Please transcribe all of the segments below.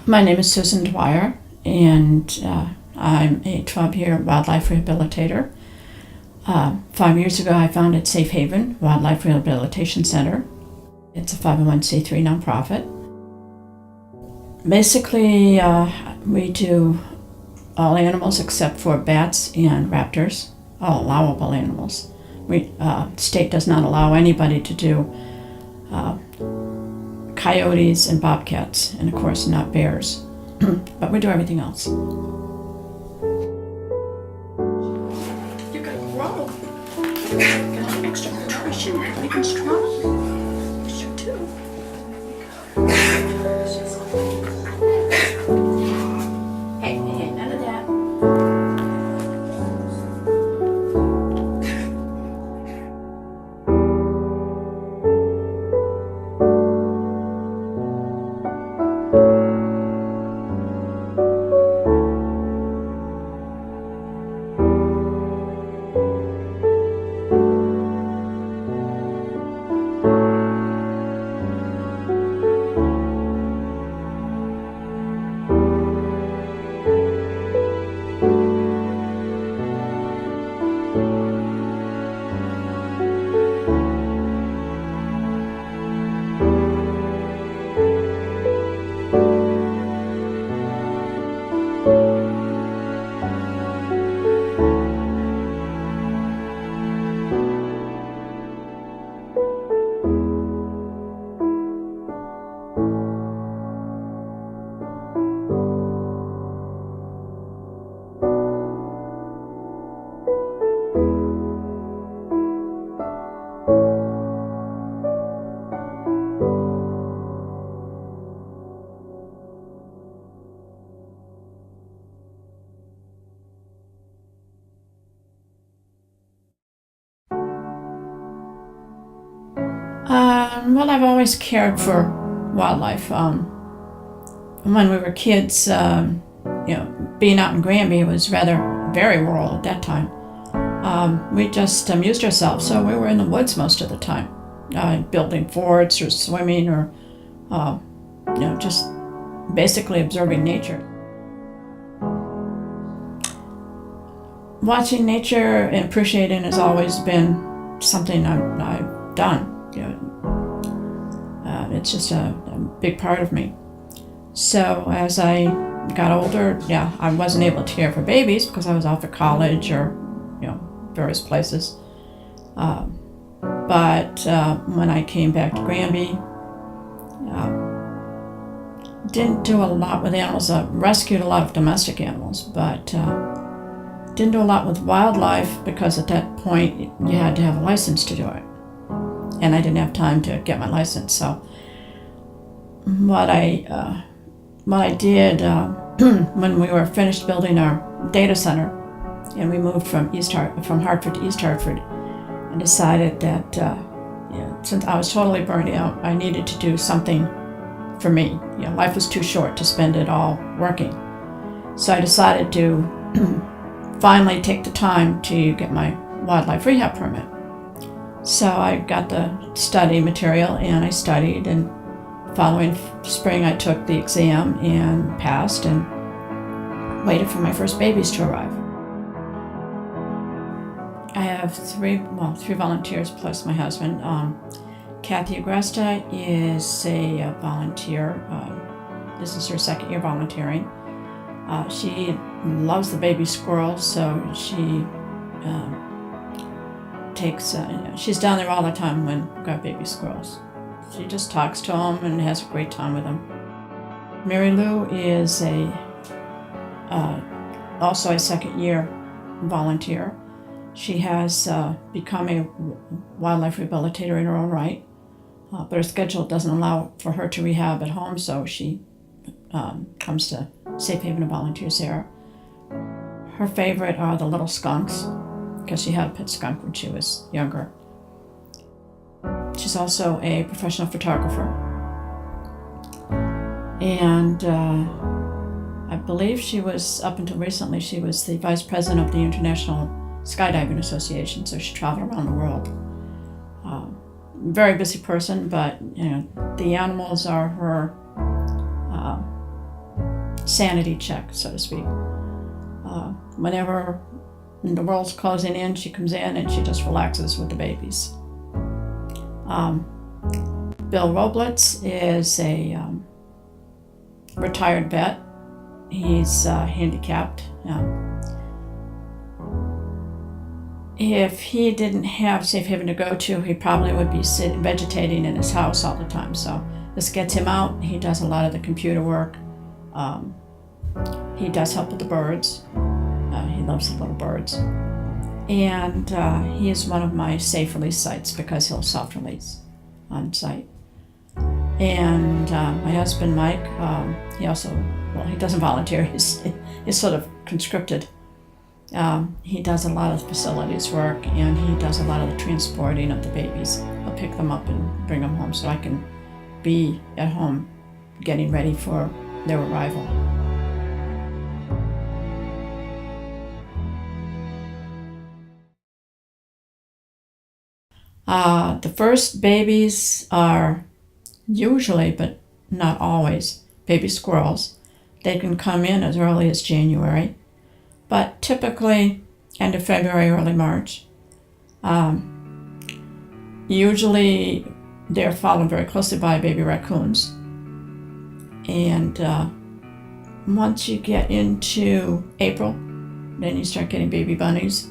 My name is Susan Dwyer, and I'm a 12-year wildlife rehabilitator. 5 years ago, I founded Safe Haven Wildlife Rehabilitation Center. It's a 501c3 nonprofit. Basically, we do all animals except for bats and raptors, all allowable animals. The state does not allow anybody to do coyotes and bobcats, and of course not bears, but we do everything else. You gotta grow. Got an extra nutrition. You can strong. You should too. Hey, none of that. Well, I've always cared for wildlife. When we were kids, being out in Granby, it was very rural at that time. We just amused ourselves, so we were in the woods most of the time, building forts or swimming or, just basically observing nature. Watching nature and appreciating has always been something I've done. It's just a big part of me. So as I got older, I wasn't able to care for babies because I was off at college or, various places. But when I came back to Granby, didn't do a lot with animals. Rescued a lot of domestic animals, but didn't do a lot with wildlife because at that point you had to have a license to do it. And I didn't have time to get my license. So what I did when we were finished building our data center, and we moved from Hartford to East Hartford, I decided that since I was totally burned out, I needed to do something for me. Life was too short to spend it all working. So I decided to finally take the time to get my wildlife rehab permit. So I got the study material and I studied, and following spring I took the exam and passed and waited for my first babies to arrive. I have three volunteers plus my husband. Kathy Agresta is a volunteer. This is her second year volunteering. She loves the baby squirrels, so she she's down there all the time when we've got baby squirrels. She just talks to them and has a great time with them. Mary Lou is also a second year volunteer. She has become a wildlife rehabilitator in her own right, but her schedule doesn't allow for her to rehab at home, so she comes to Safe Haven and volunteers there. Her favorite are the little skunks, because she had a pet skunk when she was younger. She's also a professional photographer. And I believe she was, up until recently, she was the vice president of the International Skydiving Association, so she traveled around the world. Very busy person, but the animals are her sanity check, so to speak. Whenever the world's closing in, she comes in and she just relaxes with the babies. Bill Roblitz is a retired vet. He's handicapped. If he didn't have safe haven to go to, he probably would be vegetating in his house all the time. So this gets him out. He does a lot of the computer work. He does help with the birds. He loves the little birds. And he is one of my safe release sites because he'll self-release on site. And my husband, Mike, he doesn't volunteer. He's sort of conscripted. He does a lot of facilities work, and he does a lot of the transporting of the babies. He'll pick them up and bring them home so I can be at home getting ready for their arrival. The first babies are usually, but not always, baby squirrels. They can come in as early as January, but typically end of February, early March. Usually they're followed very closely by baby raccoons. And once you get into April, then you start getting baby bunnies,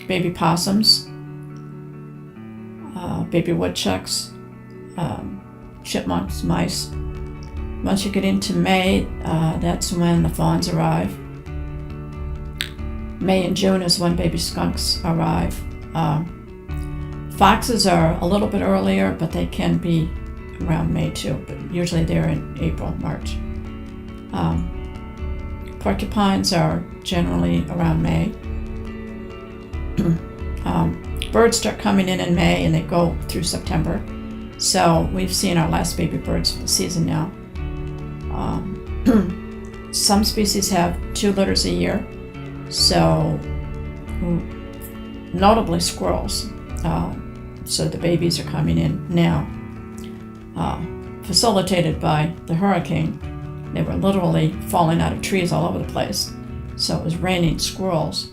baby possums, baby woodchucks, chipmunks, mice. Once you get into May, that's when the fawns arrive. May and June is when baby skunks arrive. Foxes are a little bit earlier, but they can be around May too, but usually they're in April, March. Porcupines are generally around May. Birds start coming in May and they go through September. So we've seen our last baby birds for the season now. Some species have 2 litters a year. So notably squirrels. So the babies are coming in now. Facilitated by the hurricane. They were literally falling out of trees all over the place. So it was raining squirrels.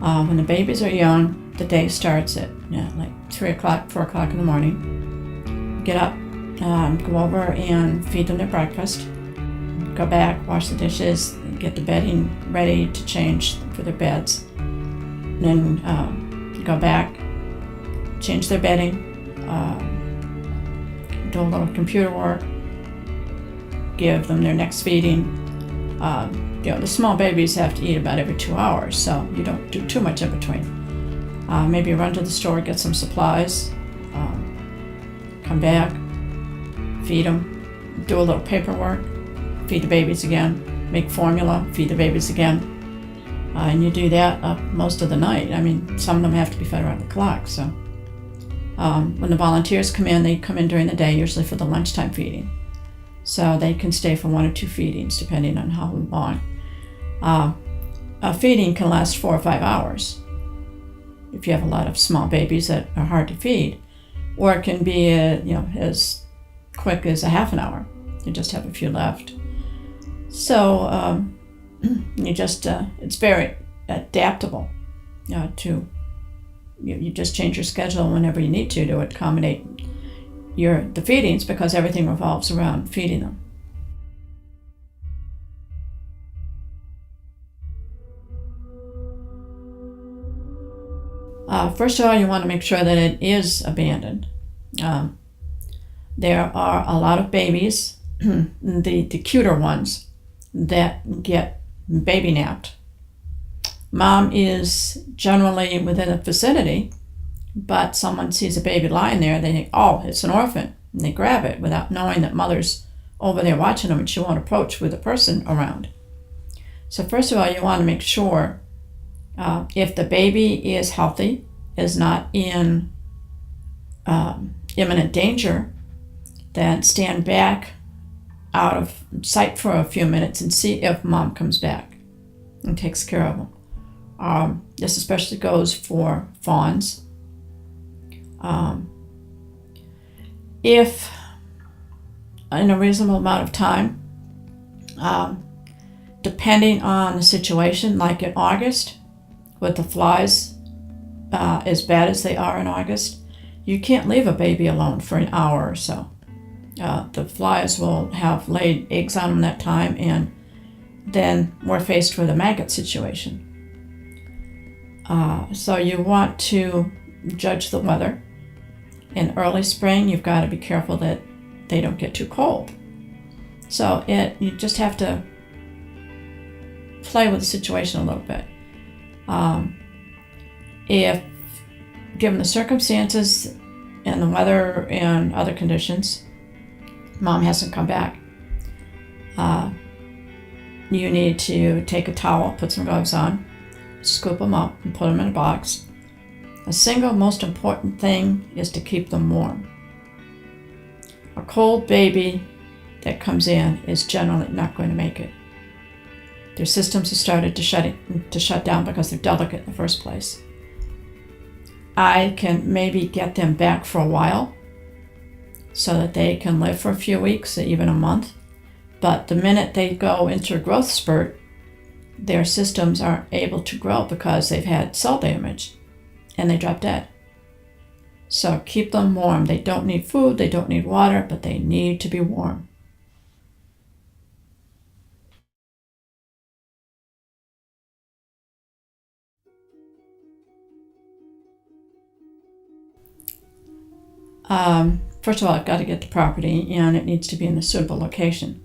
When the babies are young, the day starts at like 3 o'clock, 4 o'clock in the morning. Get up, go over and feed them their breakfast. Go back, wash the dishes, get the bedding ready to change for their beds. Then go back, change their bedding, do a little computer work, give them their next feeding. The small babies have to eat about every 2 hours, so you don't do too much in between. Maybe run to the store, get some supplies, come back, feed them, do a little paperwork, feed the babies again, make formula, feed the babies again. And you do that up most of the night. I mean, some of them have to be fed around the clock. So when the volunteers come in, they come in during the day, usually for the lunchtime feeding. So they can stay for 1 or 2 feedings, depending on how long. A feeding can last 4 or 5 hours if you have a lot of small babies that are hard to feed, or it can be as quick as a half an hour. You just have a few left. So you just it's very adaptable to you just change your schedule whenever you need to accommodate the feedings, because everything revolves around feeding them. First of all, you want to make sure that it is abandoned. There are a lot of babies, the cuter ones, that get baby napped. Mom is generally within the vicinity, but someone sees a baby lying there, they think, oh, it's an orphan, and they grab it without knowing that mother's over there watching them and she won't approach with a person around. So first of all, you want to make sure if the baby is healthy, is not in imminent danger, then stand back out of sight for a few minutes and see if mom comes back and takes care of them. This especially goes for fawns. If in a reasonable amount of time, depending on the situation, like in August, with the flies as bad as they are in August, you can't leave a baby alone for an hour or so. The flies will have laid eggs on them that time, and then we're faced with a maggot situation. So you want to judge the weather. In early spring, you've got to be careful that they don't get too cold. So you just have to play with the situation a little bit. If given the circumstances and the weather and other conditions, mom hasn't come back, you need to take a towel, put some gloves on, scoop them up and put them in a box. The single most important thing is to keep them warm. A cold baby that comes in is generally not going to make it. Their systems have started to shut down because they're delicate in the first place. I can maybe get them back for a while so that they can live for a few weeks, even a month. But the minute they go into a growth spurt, their systems aren't able to grow because they've had cell damage and they drop dead. So keep them warm. They don't need food, they don't need water, but they need to be warm. First of all, I've got to get the property, and it needs to be in a suitable location.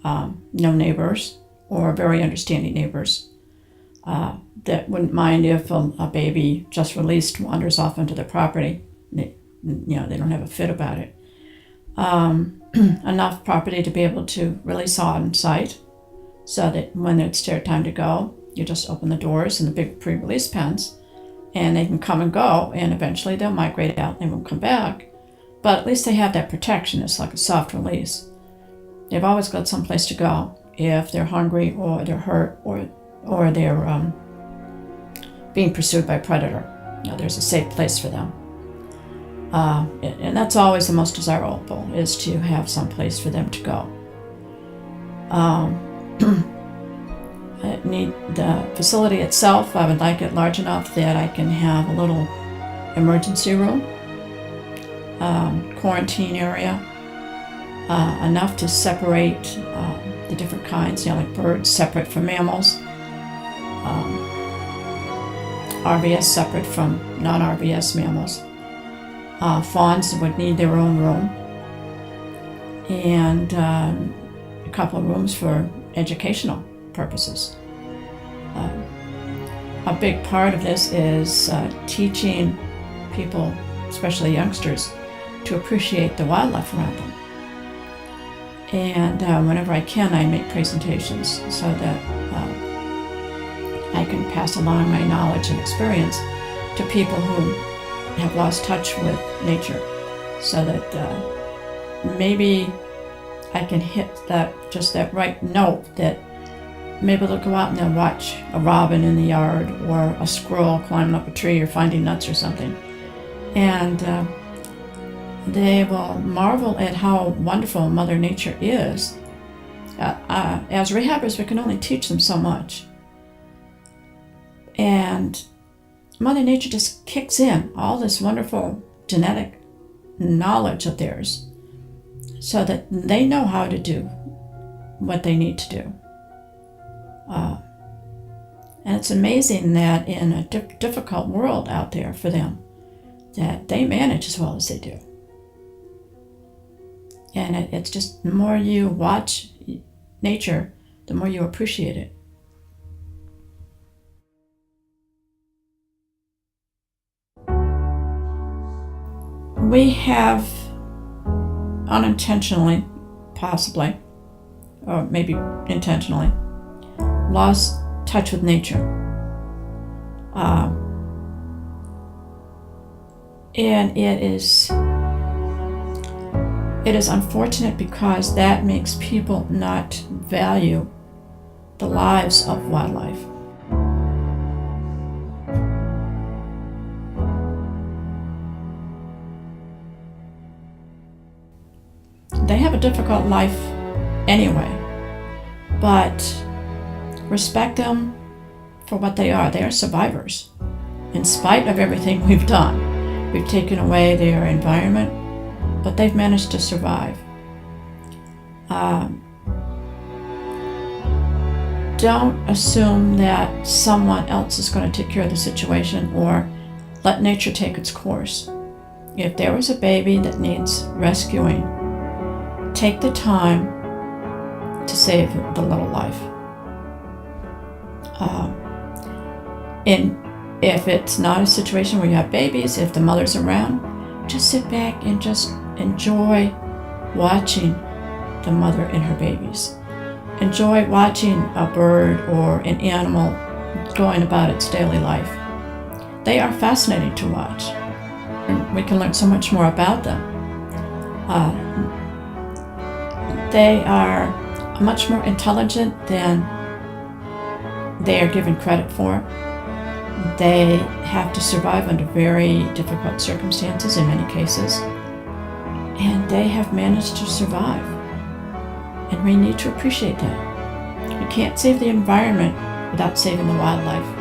No neighbors, or very understanding neighbors that wouldn't mind if a baby just released wanders off into their property. They don't have a fit about it. Enough property to be able to release on site, so that when it's their time to go, you just open the doors in the big pre-release pens, and they can come and go, and eventually they'll migrate out and they won't come back. But at least they have that protection. It's like a soft release. They've always got someplace to go if they're hungry or they're hurt or they're being pursued by a predator. There's a safe place for them. And that's always the most desirable, is to have some place for them to go. I need the facility itself. I would like it large enough that I can have a little emergency room, quarantine area, enough to separate the different kinds, like birds separate from mammals, RBS separate from non-RBS mammals. Fawns would need their own room, and a couple of rooms for educational purposes. A big part of this is teaching people, especially youngsters, to appreciate the wildlife around them. And whenever I can, I make presentations so that I can pass along my knowledge and experience to people who have lost touch with nature, so that maybe I can hit that right note that maybe they'll go out and they'll watch a robin in the yard or a squirrel climbing up a tree or finding nuts or something. And they will marvel at how wonderful Mother Nature is. As rehabbers, we can only teach them so much. And Mother Nature just kicks in all this wonderful genetic knowledge of theirs so that they know how to do what they need to do. And it's amazing that in a difficult world out there for them, that they manage as well as they do. And it's just, the more you watch nature, the more you appreciate it. We have unintentionally, possibly, or maybe intentionally, lost touch with nature. And it is unfortunate because that makes people not value the lives of wildlife. they have a difficult life anyway, but respect them for what they are. They are survivors. In spite of everything we've done, we've taken away their environment, but they've managed to survive. Don't assume that someone else is going to take care of the situation, or let nature take its course. If there was a baby that needs rescuing, take the time to save the little life. And if it's not a situation where you have babies, if the mother's around, just sit back and just enjoy watching the mother and her babies. Enjoy watching a bird or an animal going about its daily life. They are fascinating to watch, and we can learn so much more about them. They are much more intelligent than they are given credit for. They have to survive under very difficult circumstances in many cases, and they have managed to survive. And we need to appreciate that. We can't save the environment without saving the wildlife.